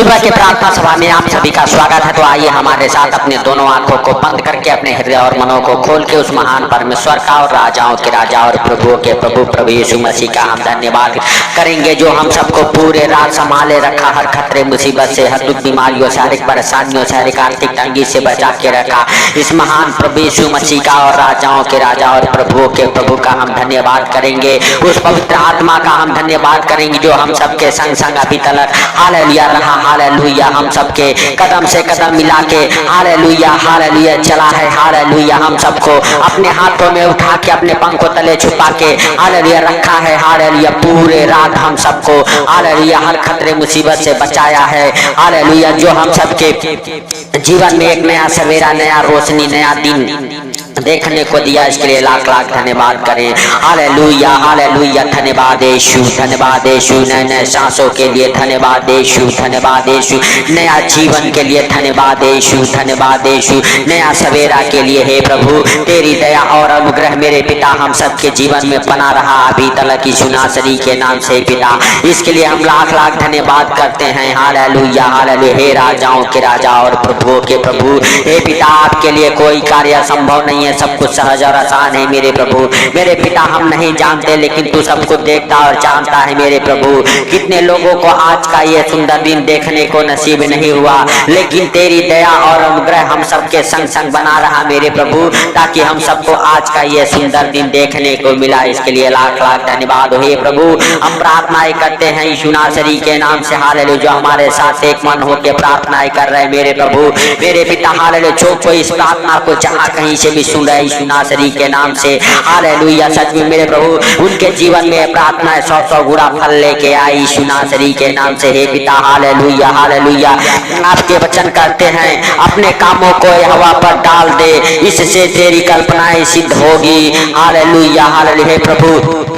सुबह के प्रार्थना सभा में आप सभी का स्वागत है। तो आइए हमारे साथ अपने दोनों आंखों को बंद करके अपने हृदय और मनों को खोल के उस महान परमेश्वर का और राजाओं के राजा और प्रभुओं के प्रभु प्रभु यीशु मसीह का हम धन्यवाद करेंगे, जो हम सबको पूरे रात संभाले रखा, हर खतरे मुसीबत से, हर दुख बीमारियों, शारीरिक परेशानियों से, हर आर्थिक तंगी से बचा के रखा। इस महान प्रभु यीशु मसीह का और राजाओं के राजा और प्रभुओं के प्रभु का हम धन्यवाद करेंगे। उस पवित्र आत्मा का हम धन्यवाद करेंगे जो हम सबके संग संग अभी तक हालेलुया रहा, हालेलुया हम सबके कदम से कदम मिला के हालेलुया हालेलुया चला है, हालेलुया हम सबको अपने हाथों में उठा के अपने पंखों तले छुपा के हालेलुया रखा है, हालेलुया पूरे रात हम सबको हालेलुया हर खतरे मुसीबत से बचाया है, हालेलुया जो हम सबके जीवन में एक नया सवेरा, नया रोशनी, नया दिन देखने को दिया, इसके लिए लाख लाख धन्यवाद करें। हालेलुया हालेलुया धन्यवाद यीशु, धन्यवाद यीशु, नए नए सांसों के लिए धन्यवाद यीशु, धन्यवाद यीशु, नया जीवन के लिए धन्यवाद यीशु, धन्यवाद यीशु, नया सवेरा के लिए हे प्रभु तेरी दया और अनुग्रह मेरे पिता हम सबके जीवन में बना रहा अभी तक यीशु नासरी के नाम से पिता, इसके लिए हम लाख लाख धन्यवाद करते हैं। हालेलुया हालेलुया हे राजाओं के राजा और प्रभुओं के प्रभु हे पिता, आपके लिए कोई कार्य असंभव नहीं है, सब कुछ सहज और आसान है मेरे प्रभु मेरे पिता। हम नहीं जानते लेकिन तू सब कुछ देखता और जानता है मेरे प्रभु। कितने लोगों को आज का ये सुंदर दिन देखने को नसीब नहीं हुआ, लेकिन तेरी दया और अनुग्रह हम सबके संग संग बना रहा मेरे प्रभु, ताकि हम सबको आज का ये सुंदर दिन देखने को मिला, इसके लिए लाख लाख धन्यवाद हे प्रभु। हम प्रार्थनाएं करते हैं यीशु नासरी के नाम से, हालेलुया जो हमारे साथ एक मन होकर प्रार्थनाएं कर रहे हैं मेरे प्रभु मेरे पिता, हालेलुया जो कोई इस प्रार्थना को जहाँ कहीं से भी सुन रहे यीशु नासरी के नाम से, हालेलुया सच में मेरे प्रभु उनके जीवन में प्रार्थना 100 गुना फल लेके आई यीशु नासरी के नाम से हे पिता। हालेलुया हालेलुया आपके वचन करते हैं अपने कामों को हवा पर डाल दे, इससे तेरी कल्पनाएं सिद्ध होगी। हालेलुया हालेलुया हे प्रभु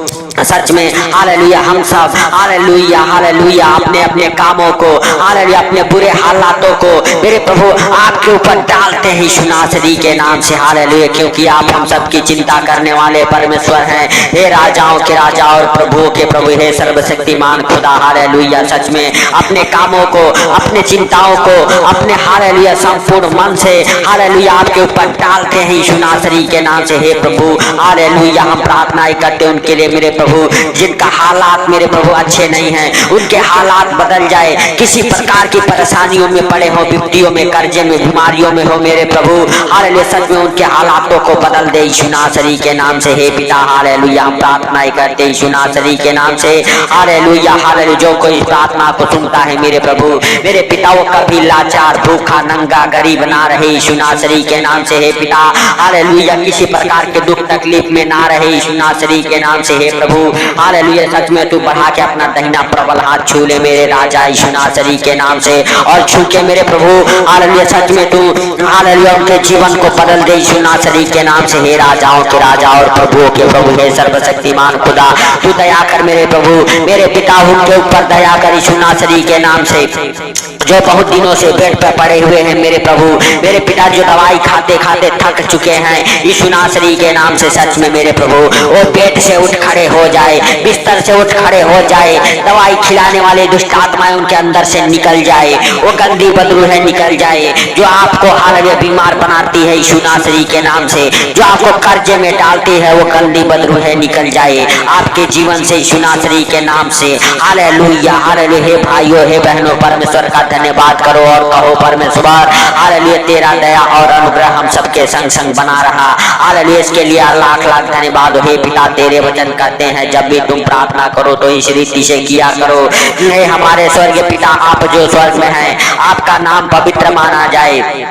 सच में हालेलुया हम सब हालेलुया हालेलुया अपने अपने कामों को हालेलुया अपने बुरे हालातों को मेरे प्रभु आपके ऊपर डालते हैं यीशु नासरी के नाम से, हालेलुया क्योंकि आप हम सबकी चिंता करने वाले परमेश्वर हैं हे राजाओं के राजा और प्रभुओं के प्रभु हे सर्वशक्तिमान खुदा। हालेलुया सच में अपने कामों को, अपने चिंताओं को अपने हालेलुया संपूर्ण मन से हालेलुया आपके ऊपर डालते हैं यीशु नासरी के नाम से हे प्रभु। हालेलुया हम प्रार्थनाएं करते हैं उनके लिए मेरे प्रभु जिनका हालात मेरे प्रभु अच्छे नहीं हैं, उनके हालात बदल जाए, किसी प्रकार की परेशानियों में पड़े हो, विपत्तियों में, कर्जे में, बीमारियों में हो मेरे प्रभु, हालेलुया सच में उनके हालातों को बदल दे यीशु नासरी के नाम से हे पिता। हालेलुया हम प्रार्थनाएं करते यीशु नासरी के नाम से, हालेलुया हालेलुया जो कोई प्रार्थना को सुनता है मेरे प्रभु मेरे पिता वो कभी लाचार, भूखा, नंगा, गरीब ना रहे यीशु नासरी के नाम से हे पिता। हालेलुया किसी प्रकार के दुख तकलीफ में ना रहे यीशु नासरी के नाम से हे प्रभु। हालेलुया सच में तू बढ़ा के अपना दहिना प्रबल हाथ छू ले मेरे राजा यीशु नासरी के नाम से, और छू के मेरे प्रभु हालेलुया सच में तू हालेलुया उनके जीवन को बदल दे यीशु नासरी के नाम से हे राजाओं के राजा और प्रभुओं के प्रभु हे सर्वशक्तिमान खुदा। तू दया कर मेरे प्रभु मेरे पिता उनके ऊपर दया कर यीशु नासरी के नाम से, जो बहुत दिनों से बेड पर पड़े हुए हैं मेरे प्रभु मेरे पिता, जो दवाई खाते खाते थक चुके हैं यीशु नासरी के नाम से सच में मेरे प्रभु वो बेड से उठ खड़े हो जाए, बिस्तर से उठ खड़े हो जाए, दवाई खिलाने वाले दुष्ट आत्माएं उनके अंदर से निकल जाए, वो गंदी बदबू है निकल जाए जो आपको हालेलुया बीमार बनाती है यीशु नासरी के नाम से, जो आपको कर्जे में डालती है वो गंदी बदबू है निकल जाए आपके जीवन से यीशु नासरी के नाम से। हालेलुया हालेलुया हे भाइयों हे बहनों परमेश्वर का धन्यवाद करो और कहो परमेश्वर हालेलुया तेरा दया और अनुग्रह हम सबके संग संग बना रहा, हालेलुया इसके लिए लाख लाख धन्यवाद हे पिता। तेरे वचन कहते हैं जब भी तुम प्रार्थना करो तो इस रीति से किया करो, हे हमारे स्वर्गीय पिता आप जो स्वर्ग में हैं, आपका नाम पवित्र माना जाए,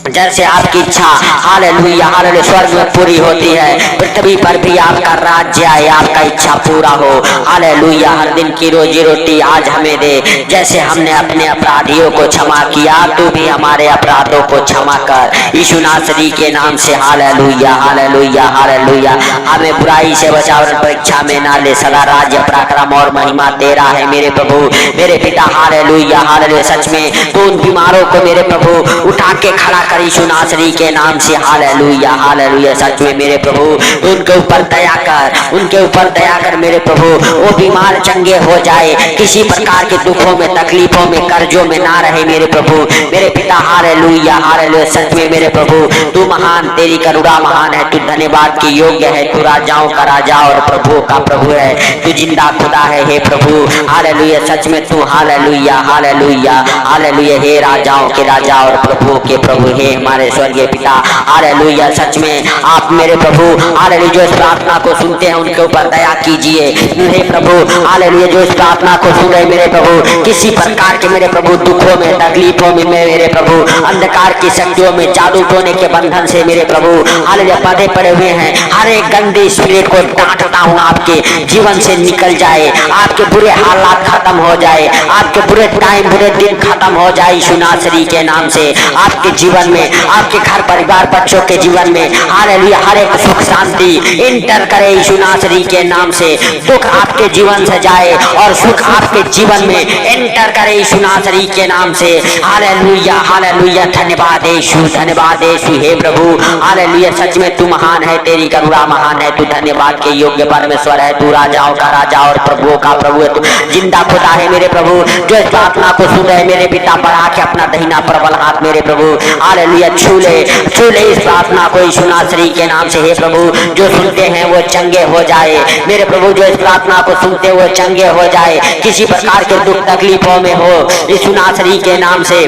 जैसे आपकी इच्छा हालेलुया हालेलुया स्वर्ग में पूरी होती है, पृथ्वी पर भी आपका राज्य आए, आपका इच्छा पूरा हो। हालेलुया हर दिन की रोजी रोटी आज हमें दे, जैसे हमने अपने अपराधियों को क्षमा किया तू भी हमारे अपराधों को क्षमा कर यीशु नासरी के नाम से। हालेलुया हालेलुया हालेलुया हमें बुराई से बचाओ, परीक्षा में ना ले, सदा राज्य पराक्रम और महिमा तेरा है मेरे प्रभु मेरे पिता। हालेलुया हालेलुया सच में तू उन बीमारों को मेरे प्रभु उठा के खड़ा कर कर यीशु नासरी के नाम से। Hallelujah hallelujah. सच में मेरे प्रभु उनके ऊपर दया कर, उनके ऊपर दया कर मेरे प्रभु। वो बीमार चंगे हो जाए, किसी प्रकार के दुखों में, तकलीफों में, कर्जों में ना रहे मेरे प्रभु मेरे पिता। Hallelujah hallelujah. सच में मेरे प्रभु तू महान, तेरी करुणा महान है, तू धन्यवाद की योग्य है, तू राजाओं का राजा और प्रभुओं का प्रभु है, तू जिंदा खुदा है हे प्रभु। हालेलुया। सच में तू हालेलुया हालेलुया हालेलुया। हे राजाओं के राजा और प्रभुओं के प्रभु, हे हमारे स्वर्गीय पिता। हालेलुया। सच में आप मेरे प्रभु हालेलुया जो इस प्रार्थना को सुनते हैं उनके ऊपर दया कीजिए हे प्रभु। हालेलुया जो इस प्रार्थना को सुन रहे मेरे प्रभु, किसी प्रकार के मेरे प्रभु दुखों में, तकलीफों में मेरे प्रभु, अंधकार की शक्तियों में, जादू टोने के बंधन से मेरे प्रभु हालेलुया बांधे पड़े हुए हैं, हर एक गंदी स्पिरिट को डांटता हूँ, आपके जीवन से निकल जाए, आपके बुरे हालात खत्म हो जाए, आपके बुरे टाइम, बुरे दिन खत्म हो जाए यीशु नासरी के नाम से। आपके जीवन में, आपके घर परिवार, बच्चों के जीवन में हालेलुया हर एक सुख शांति इंटर करे यीशु नासरी के नाम से। दुख आपके जीवन से जाए और सुख आपके जीवन में एंटर करे यीशु नासरी के नाम से। Hallelujah hallelujah. धन्यवाद यीशु, धन्यवाद यीशु हे प्रभु। हालेलुया। सच में तू महान है, तेरी करुणा महान है, तू धन्यवाद के योग्य परमेश्वर है, तू राजाओं का राजा और प्रभुओं का प्रभु है, तू जिंदा खुदा है मेरे प्रभु। जो इस प्रार्थना को सुन रहे मेरे पिता, बढ़ा के अपना दहिना प्रबल हाथ मेरे प्रभु हालेलुया छू ले इस प्रार्थना को यीशु नासरी के नाम से हे प्रभु। जो सुनते हैं वो चंगे हो जाए मेरे प्रभु, जो इस प्रार्थना को सुनते वो चंगे हो जाए, किसी प्रकार के दुख तकलीफों में हो यीशु नासरी के नाम से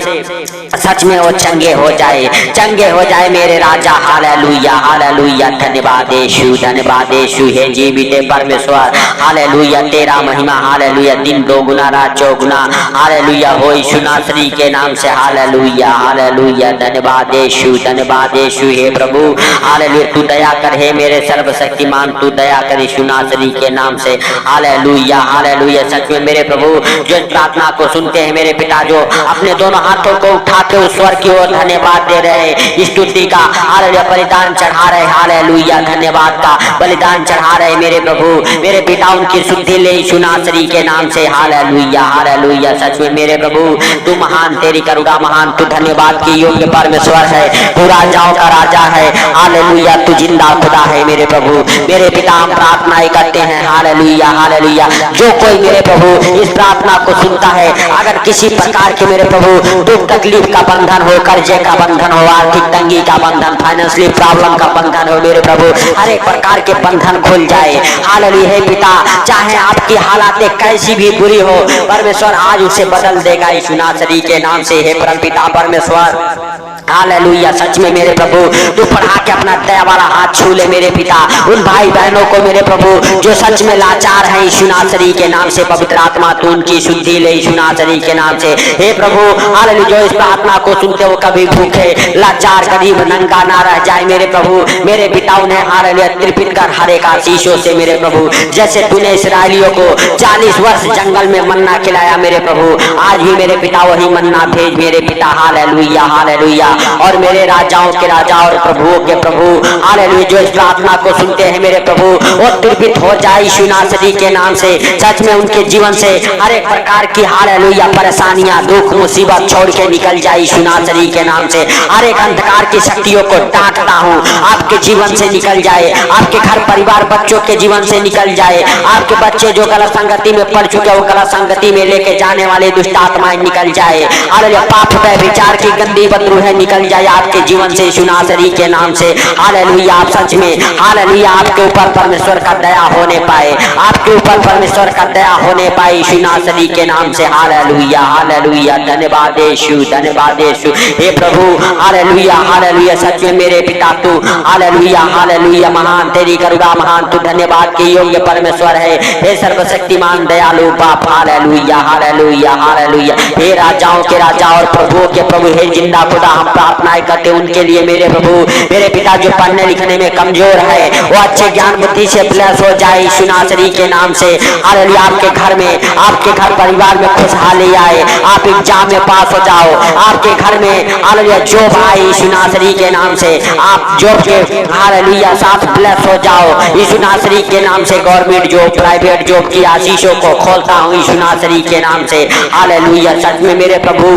सच में वो चंगे हो जाए, चंगे हो जाए मेरे राजा। Hallelujah hallelujah. धन्यवाद यीशु, धन्यवाद यीशु हे जीवित परमेश्वर। हालेलुया तेरा महिमा हालेलुया दिन दोगुना रात चौगुना हालेलुया हो यीशु नासरी के नाम से। Hallelujah hallelujah. धन्यवाद यीशु, धन्यवाद यीशु हे प्रभु। हालेलुया तू दया कर हे मेरे सर्वशक्तिमान, तू दया कर यीशु नासरी के नाम से। Hallelujah hallelujah. सच में मेरे प्रभु जो इस प्रार्थना को सुनते हैं मेरे पिता, जो अपने दोनों हाथों को उठा के उस स्वर की ओर धन्यवाद दे रहे, स्तुति का हालेलुया बलिदान चढ़ा रहे, हालेलुया धन्यवाद का बलिदान चढ़ा रहे मेरे प्रभु मेरे पिता, उनकी शुद्धि ले यीशु नासरी के नाम से। Hallelujah hallelujah. सच में मेरे प्रभु तू महान, तेरी करुणा महान, तू धन्यवाद की योग्य परमेश्वर है, तू राजाओं का राजा है। हालेलुया तू जिंदा खुदा है मेरे प्रभु मेरे पिता। हम प्रार्थनाएं करते हैं हालेलुया हालेलुया। जो कोई मेरे प्रभु इस प्रार्थना को सुनता है, अगर किसी प्रकार के मेरे प्रभु दुख तकलीफ का बंधन हो, कर्जे का बंधन हो, आर्थिक तंगी का बंधन, फाइनेंशियली प्रॉब्लम का बंधन हो मेरे प्रभु, हर एक प्रकार के बंधन खुल जाए। हालेलुया हे पिता, चाहे आपकी हालातें कैसी भी बुरी हो, परमेश्वर आज उसे बदल देगा यीशु नासरी के नाम से। हे परम पिता परमेश्वर हालेलुया। सच में मेरे प्रभु तू बढ़ा के अपना दया वाला हाथ छू ले मेरे पिता, उन भाई बहनों को मेरे प्रभु जो सच में लाचार हैं यीशु नासरी के नाम से। पवित्र आत्मा तू उनकी शुद्धि ले यीशु नासरी के नाम से। हे प्रभु हालेलुया जो इस प्रार्थना को सुनते हो कभी भूखे, लाचार, गरीब, नंगा ना रह जाए मेरे प्रभु मेरे पिता। उन्हें हालेलुया तृप्त कर हर एक आशीषों से मेरे प्रभु, जैसे तूने इस्राएलियों को 40 वर्ष जंगल में मन्ना खिलाया मेरे प्रभु, आज भी मेरे पिता वही मन्ना भेज मेरे पिता। Hallelujah hallelujah. और मेरे राजाओं के राजा और प्रभुओं के प्रभु हालेलुया जो इस प्रार्थना को सुनते हैं मेरे प्रभु, वो तृप्त हो जाए यीशु नासरी के नाम से। सच में उनके जीवन से हर एक प्रकार की हालेलुया परेशानियां, दुख, मुसीबत छोड़ के निकल जाए यीशु नासरी के नाम से। हर एक अंधकार की शक्तियों को डांटता हूँ, आपके जीवन से निकल जाए, आपके घर परिवार बच्चों के जीवन से निकल जाए। आपके बच्चे जो गलत संगति में पड़ चुके वो गलत संगति में लेके जाने वाले दुष्ट आत्माएं निकल जाए। हालेलुया पाप पे विचार की गंदी बदरूहें निकल जाए आपके जीवन से यीशु नासरी के नाम से। हालेलुया आप सच में हालेलुया आपके ऊपर परमेश्वर का दया होने पाए, आपके ऊपर परमेश्वर का दया होने पाए यीशु नासरी के नाम से। Hallelujah hallelujah. धन्यवाद यीशु, धन्यवाद यीशु हे प्रभु। Hallelujah hallelujah. सच में मेरे पिता तू हालेलुया हालेलुया महान, तेरी करुणा महान, तू धन्यवाद के योग्य परमेश्वर है। हे सर्वशक्तिमान दयालु बाप हालेलुया हालेलुया हालेलुया। हे राजाओं के राजा और प्रभुओं के प्रभु, हे जिंदा खुदा हम प्रार्थनाएं करते उनके लिए मेरे प्रभु मेरे पिता जो पढ़ने लिखने में कमजोर है, वो अच्छे ज्ञान बुद्धि से ब्लेस हो जाए यीशु नासरी के नाम से। हालेलुया आपके घर में, आपके घर परिवार में खुशहाली आए, आप एग्जाम में पास हो जाओ, आपके घर में हालेलुया जॉब आए यीशु नासरी के नाम से, आप जॉब के हालेलुया साथ ब्लेस हो जाओ यीशु नासरी के नाम से। गवर्नमेंट जॉब, प्राइवेट जॉब की आशीषों को खोलता हूँ यीशु नासरी के नाम से। हालेलुया। सच में मेरे प्रभु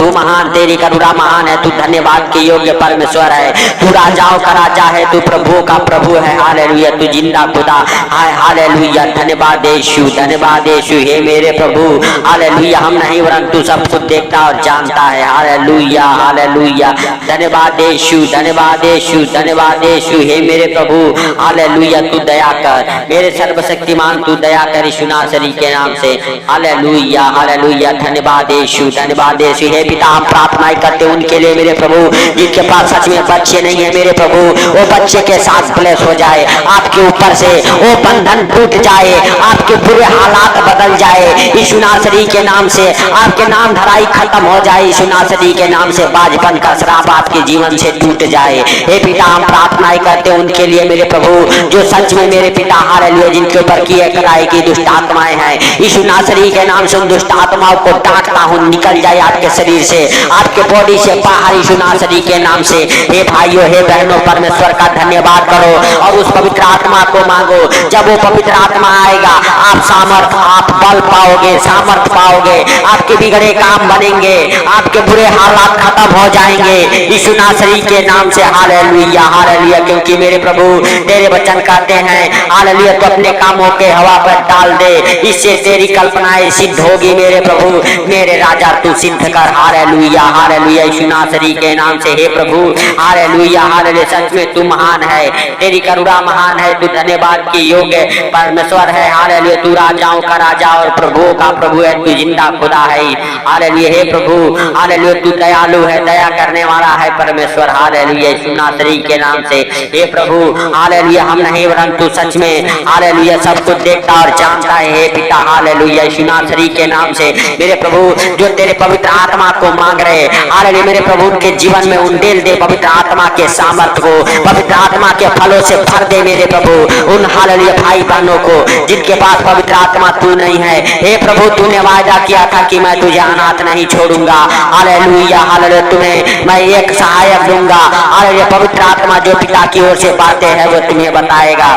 तू महान, तेरी करुणा महान है, तू धन्यवाद के योग्य परमेश्वर है, तू राजाओं का राजा है, तू प्रभुओं का प्रभु है। हालेलुया, तू जिंदा खुदा है। हालेलुया, धन्यवाद यीशु, धन्यवाद यीशु, हे मेरे प्रभु। हालेलुया, हम नहीं वरन तू सब कुछ देखता और जानता है। हालेलुया, हालेलुया, धन्यवाद यीशु, धन्यवाद यीशु, धन्यवाद यीशु, हे मेरे प्रभु। हालेलुया, तू दया कर मेरे सर्वशक्तिमान, तू दया कर यीशु नासरी के नाम से। हालेलुया, हालेलुया, धन्यवाद यीशु, धन्यवाद यीशु। हे पिता, हम प्रार्थनाएं करते उनके लिए मेरे प्रभु जिनके पास सच में बच्चे नहीं है मेरे प्रभु, वो बच्चे के साथ ब्लेस हो जाए, आपके ऊपर से वो बंधन टूट जाए, आपके बुरे हालात बदल जाए यीशु नासरी के नाम से, आपके नाम धराई खत्म हो जाए यीशु नासरी के नाम से, बाजपन का श्राप आपके जीवन से टूट जाए। हे पिता, हम प्रार्थनाएं करते उनके लिए मेरे प्रभु जो सच में मेरे पिता हालेलुया जिनके ऊपर किए कराई की दुष्ट आत्माएं हैं, यीशु नासरी के नाम से उन दुष्ट आत्माओं को डांटता हूं, निकल जाए आपके शरीर से, आपके बॉडी से बाहर यीशु नासरी के नाम से। हे भाइयों, हे बहनों, परमेश्वर का धन्यवाद करो और उस पवित्र आत्मा को मांगो। जब वो पवित्र आत्मा आएगा, आप सामर्थ, आप बल पाओगे, सामर्थ पाओगे, आपके बिगड़े काम बनेंगे, आपके बुरे हालात खत्म हो जाएंगे यीशु नासरी के नाम से। हालेलुया, हालेलुया, क्योंकि मेरे प्रभु तेरे वचन कहते हैं हालेलुया, तो अपने कामों के हवा पर डाल दे, इससे तेरी कल्पनाएं सिद्ध होगी मेरे प्रभु, मेरे राजा तू सिद्ध कर। हालेलुया, हालेलुया, यीशु नासरी के नाम से। हे प्रभु, हालेलुया, हालेलुया, सच में तू महान है, तेरी करुणा महान है, तू धन्यवाद की योग्य परमेश्वर है। हालेलुया, तू राजाओं का राजा और प्रभुओं का प्रभु है, तू जिंदा खुदा है। हालेलुया, हे प्रभु, हालेलुया, तू दयालु है, दया करने वाला है परमेश्वर। हालेलुया, यीशु नासरी के नाम से। हे प्रभु, हालेलुया, हम नहीं वरन तू सच में हालेलुया सब कुछ देखता और जानता है। हे पिता, हालेलुया, यीशु नासरी के नाम से मेरे प्रभु जो तेरे पवित्र आत्मा को मांग रहे, हालेलुया मेरे प्रभु उनके जीवन में उंडेल दे पवित्र आत्मा के सामर्थ्य को, पवित्र आत्मा के फलों से भर दे मेरे प्रभु उन हालेलुया भाई बहनों को जिनके पास पवित्र आत्मा तू नहीं है। हे प्रभु, तूने वादा किया था कि मैं तुझे अनाथ नहीं छोड़ूंगा। हालेलुया, हालेलुया, तुम्हें मैं एक सहायक दूंगा। हालेलुया, पवित्र आत्मा जो पिता की ओर से बातें हैं वो तुम्हें बताएगा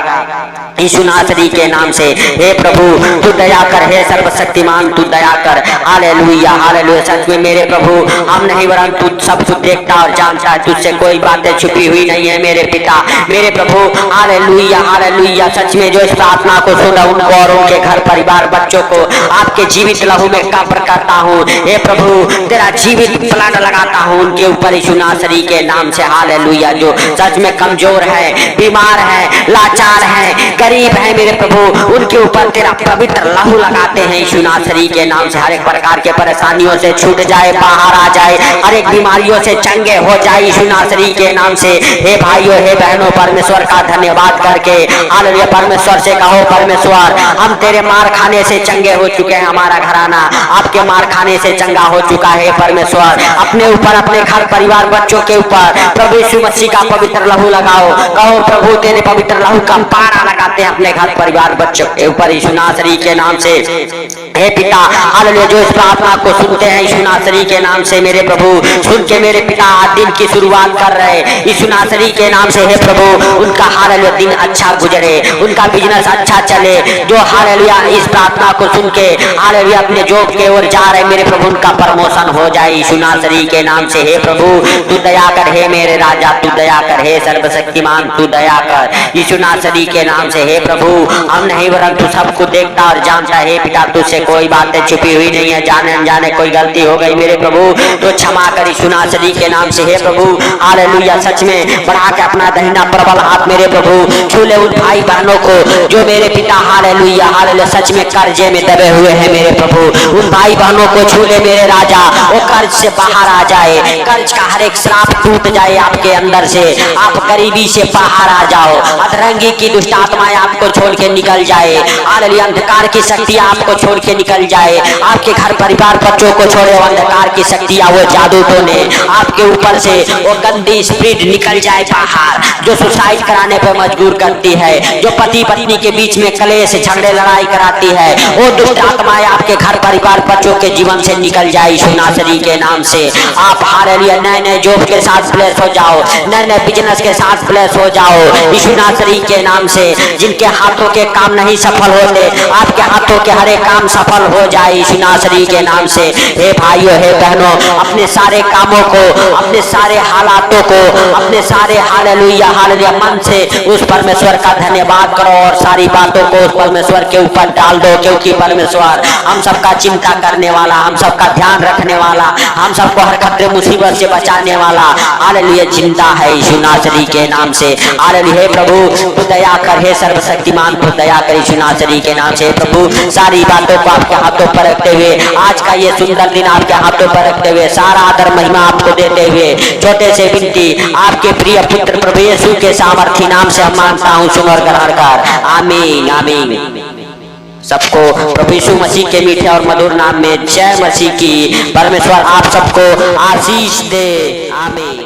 यीशु नासरी के नाम से। हे प्रभु, तू दया कर, हे सर्वशक्तिमान तू दया कर। हालेलुया, हालेलुया, सच में मेरे प्रभु हम नहीं वरन तू सब कुछ देखता और जानता है, तुझसे कोई बातें छुपी हुई नहीं है मेरे पिता, मेरे प्रभु। हालेलुया, हालेलुया, सच में जो इस प्रार्थना को सुना उनको और उनके घर परिवार बच्चों को आपके जीवित लहू में कब्र करता हूँ। हे प्रभु, तेरा जीवित प्लान लगाता हूँ उनके ऊपर यीशु नासरी के नाम से। हालेलुया, जो सच में कमजोर है, बीमार है, लाचार है, गरीब है मेरे प्रभु, उनके ऊपर तेरा पवित्र लहू लगाते हैं यीशु नासरी के नाम से। हर एक प्रकार के परेशानियों से छूट जाए, बाहर आ जाए, हर एक बीमारियों से चंगे हो जाए यीशु नासरी के नाम से। हे भाइयों, हे बहनों, परमेश्वर का धन्यवाद करके हालेलुया परमेश्वर से कहो, परमेश्वर हम तेरे मार खाने से चंगे हो चुके हैं, हमारा घराना आपके मार खाने से चंगा हो चुका है परमेश्वर। अपने ऊपर, अपने घर परिवार बच्चों के ऊपर प्रभु यीशु मसीह का पवित्र लहू लगाओ। कहो प्रभु तेरे पवित्र लहू का पारा लगाते हैं अपने घर परिवार बच्चों के ऊपर यीशु नासरी के नाम से। हे पिता, हालेलुया, जो इस प्रार्थना को सुनते हैं यीशु नासरी के नाम से मेरे प्रभु, सुन के मेरे पिता आज दिन की शुरुआत कर रहे यीशु नासरी के नाम से। हे प्रभु, उनका हालेलुया दिन अच्छा गुजरे, उनका बिजनेस अच्छा चले, जो हालेलुया इस प्रार्थना को सुन के हालेलुया अपने जॉब के ओर जा रहे मेरे प्रभु उनका प्रमोशन हो जाए यीशु नासरी के नाम से। हे प्रभु, तू दया कर, हे मेरे राजा तू दया कर, हे सर्वशक्तिमान तू दया कर यीशु नासरी के नाम से। हे प्रभु, हम नहीं वरन तू सब कुछ देखता और जानता है। हे पिता, तुझसे कोई बातें छुपी हुई नहीं है, जाने अनजाने कोई गलती हो गई मेरे प्रभु तो क्षमा कर यीशु नासरी के नाम से। हे प्रभु, हालेलुया, सच में बढ़ा के अपना दहिना प्रबल हाथ मेरे प्रभु छूले उन भाई बहनों को जो मेरे पिता हालेलुया, हालेलुया, सच में कर्जे में दबे हुए हैं मेरे प्रभु, उन भाई बहनों को छूले मेरे राजा, वो कर्ज से बाहर आ जाए, कर्ज का हर एक श्राप टूट जाए आपके अंदर से, आप गरीबी से बाहर आ जाओ, अधरंगी की दुष्ट आत्माएं आपको छोड़ के निकल जाए, हालेलुया, अंधकार की शक्ति आपको छोड़ के निकल जाए, आपके घर परिवार बच्चों को छोड़े अंधकार की शक्तियां, वो जादू टोने आपके ऊपर से वो गंदी स्पिरिट निकल जाए बाहर, जो सुसाइड कराने पे मजबूर करती है, जो पति पत्नी के बीच में कलेश झगड़े लड़ाई कराती है, वो दुष्ट आत्माएं आपके घर परिवार बच्चों के जीवन से निकल जाए यीशु नासरी के नाम से। आप हालेलुया नए नए जॉब के साथ ब्लेस हो जाओ, नए नए बिजनेस के साथ ब्लेस हो जाओ यीशु नासरी के नाम से। जिनके हाथों के काम नहीं सफल होते, आपके हाथों के हर एक काम सफल हो जाए यीशु नासरी के नाम से। हे भाइयों, हे बहनों, अपने सारे कामों को, अपने सारे हालातों को, अपने सारे हालेलुया हालेलुया मन से उस परमेश्वर का धन्यवाद करो और सारी बातों को उस परमेश्वर के ऊपर डाल दो, क्योंकि परमेश्वर हम सबका चिंता करने वाला, हम सबका ध्यान रखने वाला, हम सबको हर खतरे मुसीबत से बचाने वाला हालेलुया जिंदा है यीशु नासरी के नाम से। हालेलुया। हे प्रभु तू दया कर, हे सर्वशक्तिमान तू दया कर यीशु नासरी के नाम से। प्रभु सारी बातों को आपके हाथों पर रखते हुए, आज का ये सुंदर दिन आपके हाथों पर रखते हुए, सारा आदर महिमा आपको देते हुए, छोटे से विनती आपके प्रिय पुत्र प्रभु यीशु के सामर्थी नाम से हम मांगता हूँ, सुन और ग्रहण कर। आमीन आमीन। सबको प्रभु यीशु मसीह के मीठे और मधुर नाम में जय मसीह की। परमेश्वर आप सबको आशीष दे। आमीन।